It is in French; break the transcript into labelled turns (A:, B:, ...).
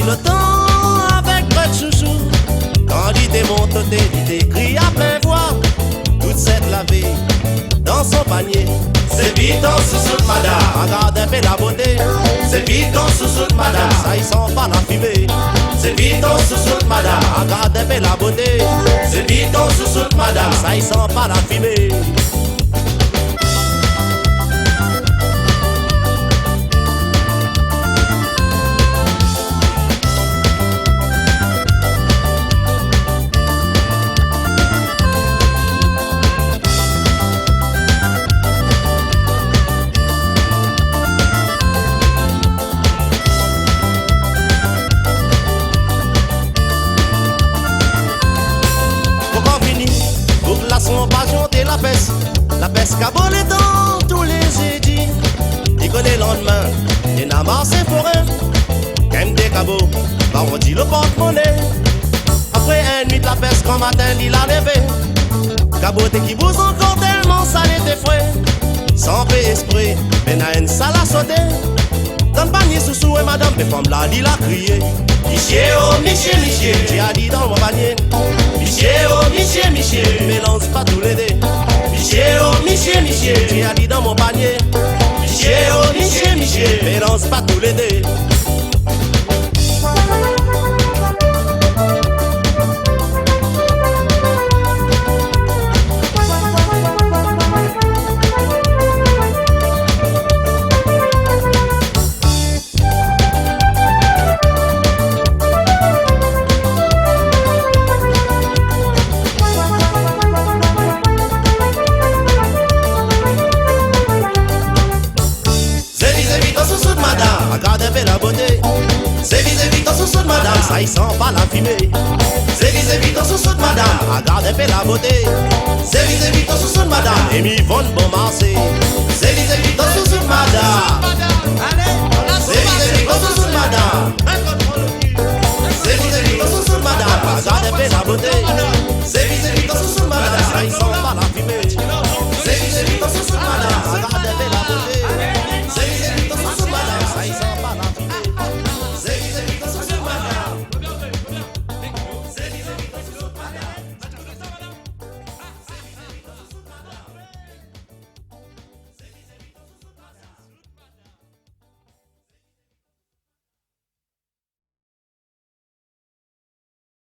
A: le temps avec près de chouchou. Quand l'idée monte, l'idée crie à plein voix. Toute cette lavée dans son panier.
B: C'est vite en sous-sous madame.
A: Regarde un peu la beauté.
B: C'est vite en sous-sous madame.
A: Ça y sent pas la fumée.
B: C'est vite en sous-sous madame.
A: Regarde un peu la beauté.
B: C'est vite en sous-sous madame.
A: Ça y sent pas la fumée. La peste cabole dans tous les édits. Dit que les lendemains, il n'a marché forain. Qu'aime des cabots, bah on dit le porte-monnaie. Après une nuit de la peste, quand matin il a levé. Caboté qui bouse encore tellement ça l'était frais. Sans paix esprit, mais n'a une salle à sauter. Dans le panier sous et madame, mes femmes là, il a crié.
B: Michier, oh, michier, michier.
A: J'ai dit dans mon panier.
B: Michier, oh, michier, michier.
A: Mélange pas tous les dés.
B: Michier, oh, michier, michier.
A: J'ai dit dans mon panier.
B: Michier, oh, michier, michier.
A: Mélange pas tous les dés. Regarde un peu la beauté.
B: C'est vite en sous-sous de madame.
A: Ça y sent pas la fumée.
B: C'est vite en sous-sous de madame.
A: Regarde un peu la beauté.
B: C'est vite en sous-sous de madame.
A: Et mi vont bon marché.
B: C'est vite en sous-sous de madame. C'est vite en sous-sous de madame. C'est vite en sous-sous de madame.
A: Regarde un peu la beauté.